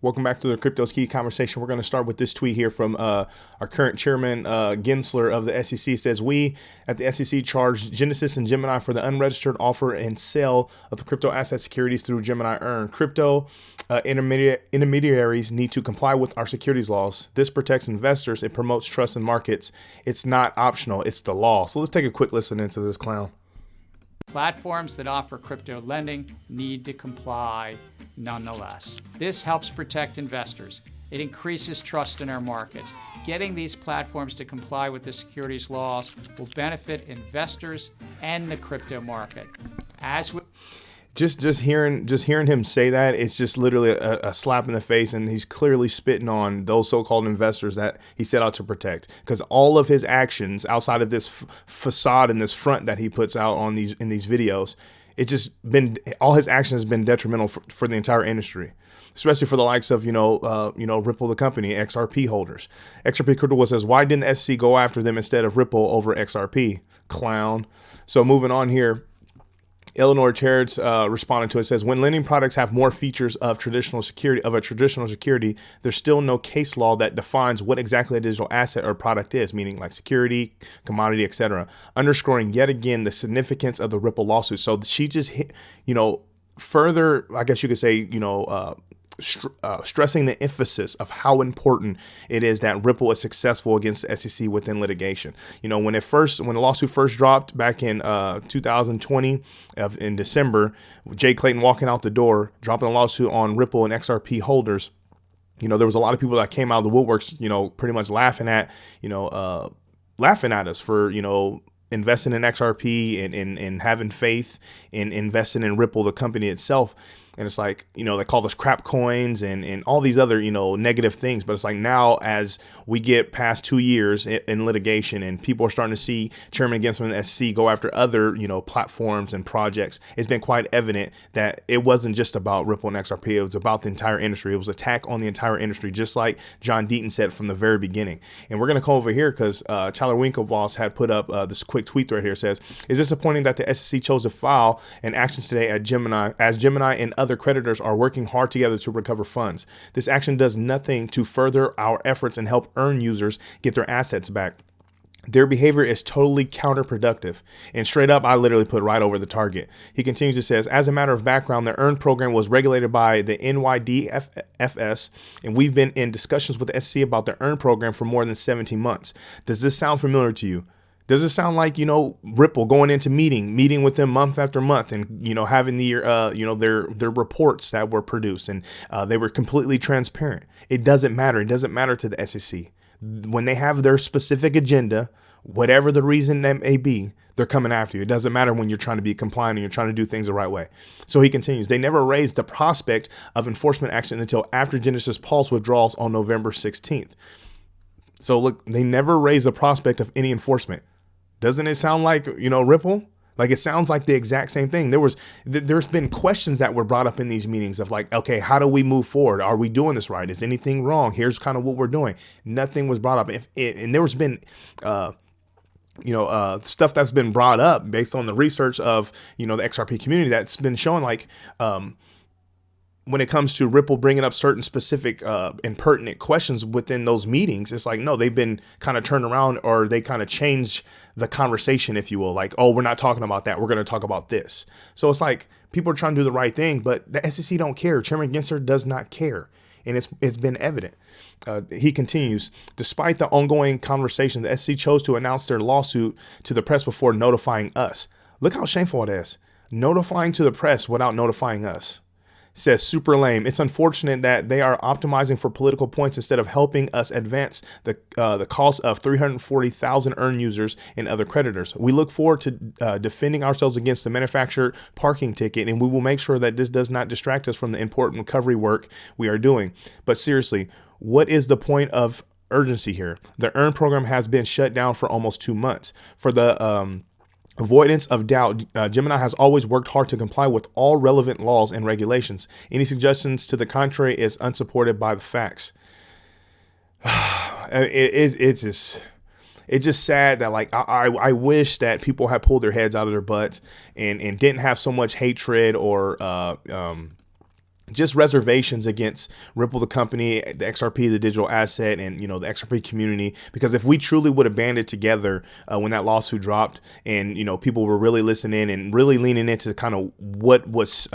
Welcome back to the Crypto's Key conversation. We're going to start with this tweet here from our current chairman, Gensler of the SEC. Says, we at the SEC charged Genesis and Gemini for the unregistered offer and sale of the crypto asset securities through Gemini Earn. Crypto intermediaries need to comply with our securities laws. This protects investors. It promotes trust in markets. It's not optional. It's the law. So let's take a quick listen into this clown. Platforms that offer crypto lending need to comply nonetheless. This helps protect investors. It increases trust in our markets. Getting these platforms to comply with the securities laws will benefit investors and the crypto market. Just hearing him say that, it's just literally a slap in the face, and he's clearly spitting on those so-called investors that he set out to protect. Because all of his actions outside of this facade and this front that he puts out on these videos, it's just been, all his actions has been detrimental for the entire industry, especially for the likes of Ripple, the company, XRP holders. XRP Crypto says, why didn't the SEC go after them instead of Ripple over XRP? Clown. So moving on here. Eleanor Chaird's responded to it, says, when lending products have more features of a traditional security, there's still no case law that defines what exactly a digital asset or product is, meaning like security, commodity, etc., underscoring yet again the significance of the Ripple lawsuit. So she just hit, further, I guess you could say, stressing the emphasis of how important it is that Ripple is successful against the SEC within litigation. When the lawsuit first dropped back in 2020 in December, Jay Clayton walking out the door, dropping a lawsuit on Ripple and XRP holders, there was a lot of people that came out of the woodworks, pretty much laughing at us for, investing in XRP and having faith in investing in Ripple, the company itself. And it's like, they call us crap coins and all these other, negative things. But it's like now as we get past 2 years in litigation and people are starting to see Chairman Gensler and the SEC go after other, platforms and projects, it's been quite evident that it wasn't just about Ripple and XRP. It was about the entire industry. It was an attack on the entire industry, just like John Deaton said from the very beginning. And we're going to come over here because Tyler Winklevoss had put up this quick tweet right here. Says, it's disappointing that the SEC chose to file an action today at Gemini and other creditors are working hard together to recover funds. This action does nothing to further our efforts and help Earn users get their assets back. Their behavior is totally counterproductive. And straight up, I literally put right over the target. He continues to says, as a matter of background, the Earn program was regulated by the NYDFS, and we've been in discussions with the SEC about the Earn program for more than 17 months. Does this sound familiar to you? Does it sound like, Ripple going into meeting with them month after month and, having their reports that were produced and they were completely transparent? It doesn't matter. It doesn't matter to the SEC. When they have their specific agenda, whatever the reason that may be, they're coming after you. It doesn't matter when you're trying to be compliant and you're trying to do things the right way. So he continues, they never raised the prospect of enforcement action until after Genesis Pulse withdrawals on November 16th. So look, they never raised the prospect of any enforcement. Doesn't it sound like, Ripple? Like it sounds like the exact same thing. There's been questions that were brought up in these meetings of like, okay, how do we move forward? Are we doing this right? Is anything wrong? Here's kind of what we're doing. Nothing was brought up. And there's been, stuff that's been brought up based on the research of, the XRP community that's been showing like, when it comes to Ripple bringing up certain specific and pertinent questions within those meetings, it's like, no, they've been kind of turned around or they kind of changed the conversation, if you will. Like, oh, we're not talking about that. We're going to talk about this. So it's like people are trying to do the right thing, but the SEC don't care. Chairman Gensler does not care. And it's been evident. He continues, despite the ongoing conversation, the SEC chose to announce their lawsuit to the press before notifying us. Look how shameful it is. Notifying to the press without notifying us. Says super lame. It's unfortunate that they are optimizing for political points instead of helping us advance the cause of 340,000 Earn users and other creditors. We look forward to defending ourselves against the manufactured parking ticket, and we will make sure that this does not distract us from the important recovery work we are doing. But seriously, what is the point of urgency here? The Earn program has been shut down for almost 2 months. For the avoidance of doubt, Gemini has always worked hard to comply with all relevant laws and regulations. Any suggestions to the contrary is unsupported by the facts. It's just sad that like I wish that people had pulled their heads out of their butts and didn't have so much hatred or just reservations against Ripple, the company, the XRP, the digital asset, and the XRP community. Because if we truly would have banded together when that lawsuit dropped, and people were really listening and really leaning into kind of what was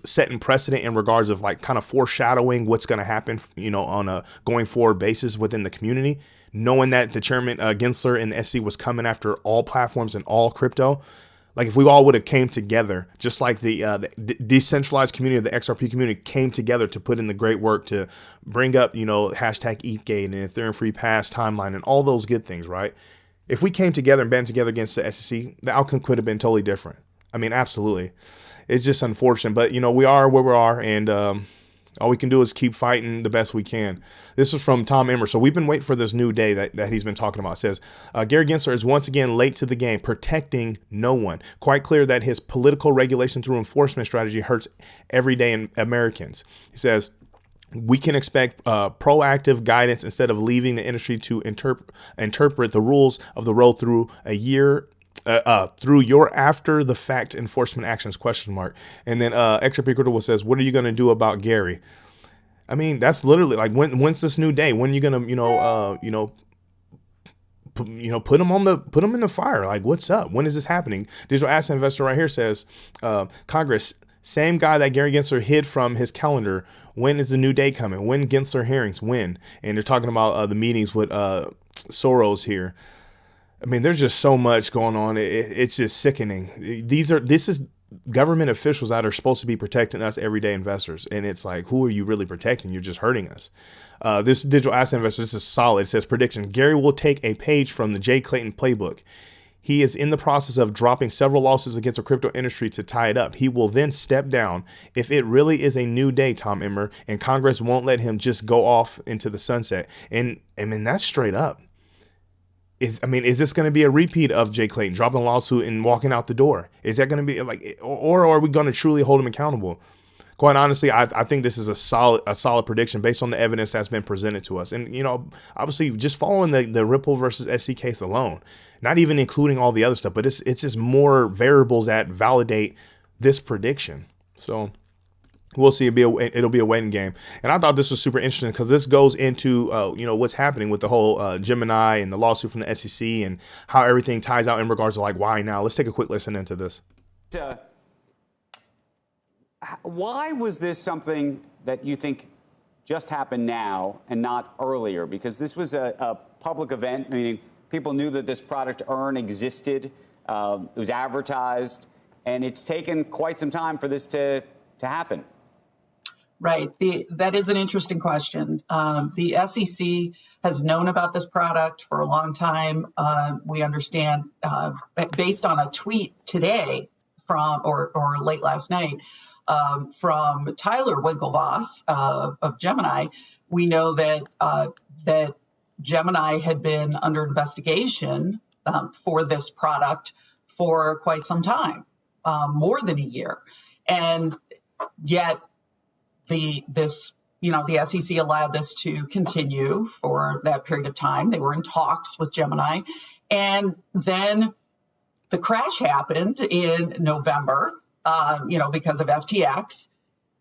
setting precedent in regards of like kind of foreshadowing what's going to happen, on a going forward basis within the community, knowing that the chairman Gensler and the SEC was coming after all platforms and all crypto. Like if we all would have came together, just like the decentralized community of the XRP community came together to put in the great work to bring up, hashtag ETHgate and Ethereum Free Pass timeline and all those good things, right? If we came together and band together against the SEC, the outcome could have been totally different. I mean, absolutely. It's just unfortunate, but we are where we are, and all we can do is keep fighting the best we can. This is from Tom Emmer. So we've been waiting for this new day that he's been talking about. It says, Gary Gensler is once again late to the game, protecting no one. Quite clear that his political regulation through enforcement strategy hurts everyday Americans. He says, we can expect proactive guidance instead of leaving the industry to interpret the rules of the road through through your after the fact enforcement actions ? And then XRP Critical says, what are you going to do about Gary? I mean, that's literally like, when's this new day? When are you going to, put him in the fire? Like, what's up? When is this happening? Digital asset investor right here says, Congress, same guy that Gary Gensler hid from his calendar. When is the new day coming? When Gensler hearings? When? And they're talking about the meetings with Soros here. I mean, there's just so much going on. It's just sickening. This is government officials that are supposed to be protecting us everyday investors. And it's like, who are you really protecting? You're just hurting us. This digital asset investor, this is solid. It says prediction. Gary will take a page from the Jay Clayton playbook. He is in the process of dropping several lawsuits against the crypto industry to tie it up. He will then step down if it really is a new day, Tom Emmer, and Congress won't let him just go off into the sunset. And I mean, that's straight up. Is this going to be a repeat of Jay Clayton dropping a lawsuit and walking out the door? Is that going to be like, or are we going to truly hold him accountable? Quite honestly, I think this is a solid prediction based on the evidence that's been presented to us. And, obviously just following the Ripple versus SC case alone, not even including all the other stuff, but it's just more variables that validate this prediction. So we'll see. It'll be a waiting game. And I thought this was super interesting because this goes into, what's happening with the whole Gemini and the lawsuit from the SEC and how everything ties out in regards to like, why now? Let's take a quick listen into this. Why was this something that you think just happened now and not earlier? Because this was a public event, meaning people knew that this product EARN existed. It was advertised, and it's taken quite some time for this to happen. Right. That is an interesting question. The SEC has known about this product for a long time. We understand, based on a tweet today or late last night, from Tyler Winklevoss of Gemini, we know that Gemini had been under investigation for this product for quite some time, more than a year, and yet the SEC allowed this to continue for that period of time. They were in talks with Gemini, and then the crash happened in November. Because of FTX,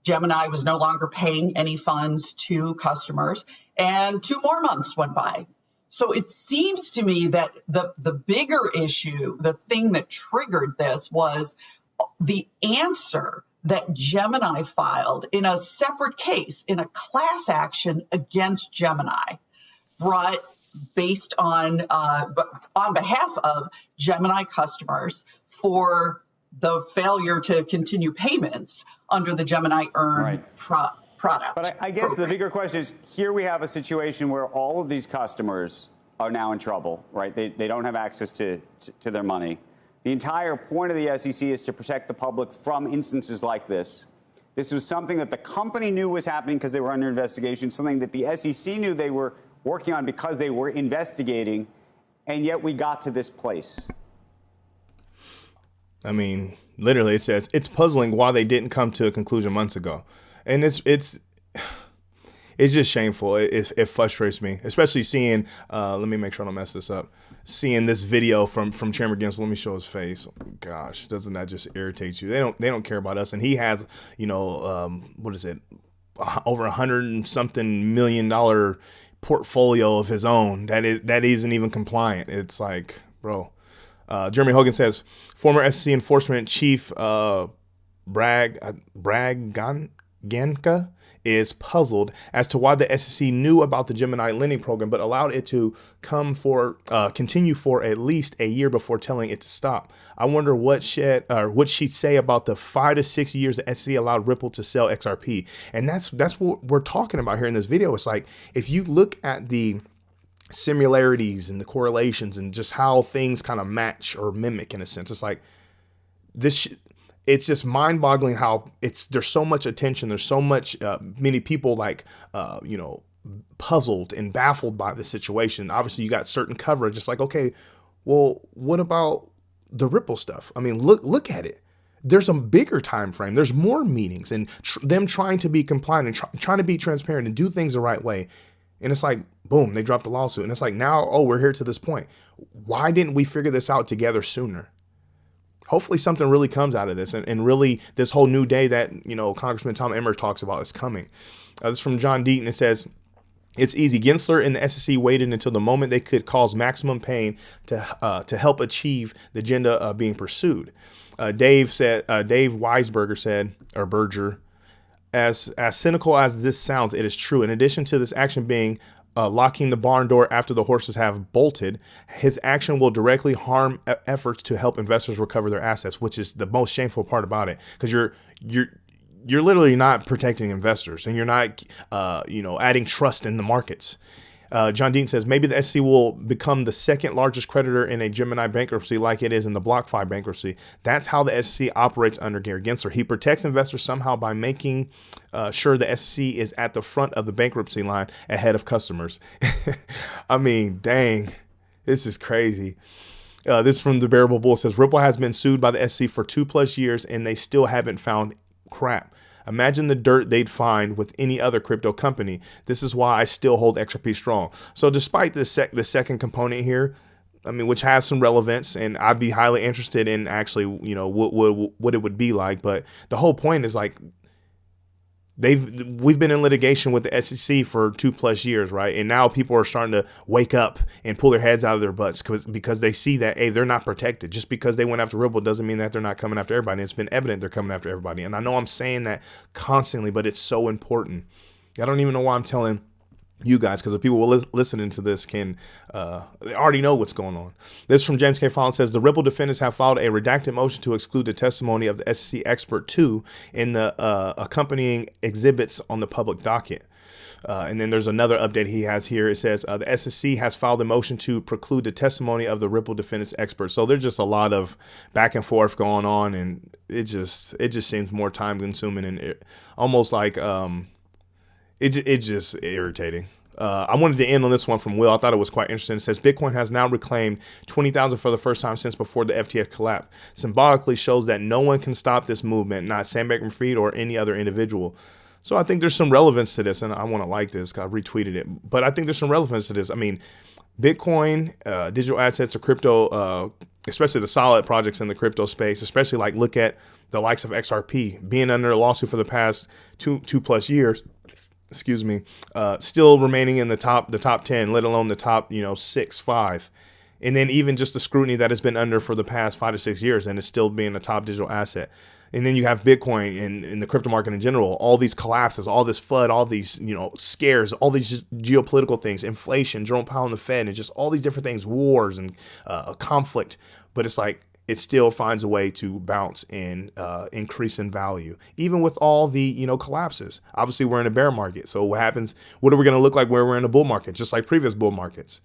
Gemini was no longer paying any funds to customers, and 2 more months went by. So it seems to me that the bigger issue, the thing that triggered this, was the answer that Gemini filed in a separate case, in a class action against Gemini, brought based on behalf of Gemini customers for the failure to continue payments under the Gemini EARN product. But I guess the bigger question is, here we have a situation where all of these customers are now in trouble, right? They don't have access to their money. The entire point of the SEC is to protect the public from instances like this. This was something that the company knew was happening because they were under investigation, something that the SEC knew they were working on because they were investigating, and yet we got to this place. I mean, literally, it says it's puzzling why they didn't come to a conclusion months ago, and it's just shameful. It frustrates me, especially seeing. Let me make sure I don't mess this up. seeing this video from Chairman Gensler. Let me show his face. Oh, gosh, doesn't that just irritate you? They don't care about us. And he has, what is it? Over $100-something million portfolio of his own that isn't even compliant. It's like, bro. Jeremy Hogan says former SEC enforcement chief Ganka is puzzled as to why the SEC knew about the Gemini lending program but allowed it to continue for at least a year before telling it to stop. I wonder what she'd say about the 5 to 6 years the SEC allowed Ripple to sell XRP. And that's what we're talking about here in this video. It's like, if you look at the similarities and the correlations and just how things kind of match or mimic in a sense, it's like this. It's just mind-boggling how there's so much attention. There's so much many people puzzled and baffled by the situation. Obviously, you got certain coverage. It's like, okay, well, what about the Ripple stuff? I mean, look at it. There's a bigger time frame. There's more meetings and them trying to be compliant and trying to be transparent and do things the right way. And it's like, boom, they dropped the lawsuit. And it's like, now, we're here to this point. Why didn't we figure this out together sooner? Hopefully something really comes out of this, and really this whole new day that, Congressman Tom Emmer talks about is coming. This is from John Deaton. It says, it's easy. Gensler and the SEC waited until the moment they could cause maximum pain to help achieve the agenda being pursued. Dave Weisberger said, or Berger, as cynical as this sounds, it is true. In addition to this action being locking the barn door after the horses have bolted, his action will directly harm efforts to help investors recover their assets, which is the most shameful part about it, because you're literally not protecting investors, and you're not adding trust in the markets. John Dean says maybe the SEC will become the second largest creditor in a Gemini bankruptcy like it is in the BlockFi bankruptcy. That's how the SEC operates under Gary Gensler. He protects investors somehow by making sure the SEC is at the front of the bankruptcy line ahead of customers. I mean, dang, this is crazy. This from the Bearable Bull says Ripple has been sued by the SEC for 2+ years and they still haven't found crap. Imagine the dirt they'd find with any other crypto company. This is why I still hold XRP strong. So despite the second component here, I mean, which has some relevance, and I'd be highly interested in actually, what it would be like. But the whole point is like, we've been in litigation with the SEC for 2+ years, right? And now people are starting to wake up and pull their heads out of their butts because they see that, hey, they're not protected. Just because they went after Ripple doesn't mean that they're not coming after everybody. It's been evident they're coming after everybody. And I know I'm saying that constantly, but it's so important. I don't even know why I'm telling you guys, because the people listening to this they already know what's going on. This from James K. Fallon says the Ripple defendants have filed a redacted motion to exclude the testimony of the SEC expert 2 in the accompanying exhibits on the public docket. And then there's another update he has here. It says the SEC has filed a motion to preclude the testimony of the Ripple defendants expert. So there's just a lot of back and forth going on, and it just seems more time consuming and almost like it's just irritating. I wanted to end on this one from Will. I thought it was quite interesting. It says Bitcoin has now reclaimed 20,000 for the first time since before the FTX collapse. Symbolically shows that no one can stop this movement, not Sam Bankman-Fried or any other individual. So I think there's some relevance to this, and I want to like this because I retweeted it. But I think there's some relevance to this. I mean, Bitcoin, digital assets, or crypto, especially the solid projects in the crypto space, especially like look at the likes of XRP being under a lawsuit for the past two plus years. Excuse me, still remaining in the top 10, let alone the top 6, 5. And then even just the scrutiny that it's been under for the past 5 to 6 years, and it's still being a top digital asset. And then you have Bitcoin in the crypto market in general, all these collapses, all this FUD, all these, scares, all these geopolitical things, inflation, Jerome Powell and the Fed, and just all these different things, wars and conflict. But it's like, it still finds a way to bounce and increase in value, even with all the collapses. Obviously, we're in a bear market. So what happens? What are we going to look like where we're in a bull market? Just like previous bull markets.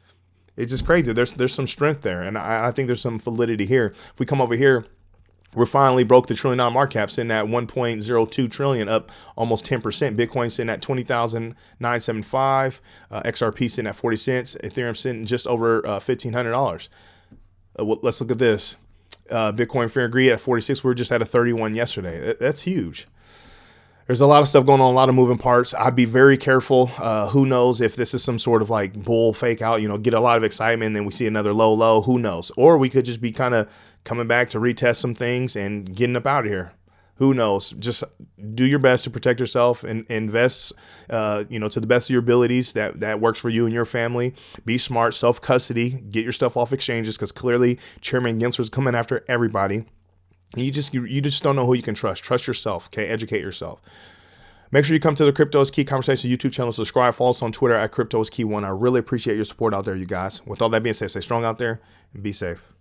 It's just crazy. There's some strength there, and I think there's some validity here. If we come over here, we're finally broke the $1 trillion market cap, sitting at 1.02 trillion, up almost 10%. Bitcoin sitting at 20,975. XRP sitting at 40 cents. Ethereum sitting just over $1,500. Let's look at this. Bitcoin Fair and Greed at 46. We were just at a 31 yesterday. That's huge. There's a lot of stuff going on, a lot of moving parts. I'd be very careful. Who knows if this is some sort of like bull fake out, get a lot of excitement and then we see another low. Who knows? Or we could just be kind of coming back to retest some things and getting up out of here. Who knows? Just do your best to protect yourself and invest, to the best of your abilities. That works for you and your family. Be smart, self-custody, get your stuff off exchanges because clearly Chairman Gensler is coming after everybody. You just don't know who you can trust. Trust yourself. Okay, educate yourself. Make sure you come to the Crypto is Key Conversation YouTube channel. Subscribe. Follow us on Twitter at Crypto is Key 1. I really appreciate your support out there, you guys. With all that being said, stay strong out there and be safe.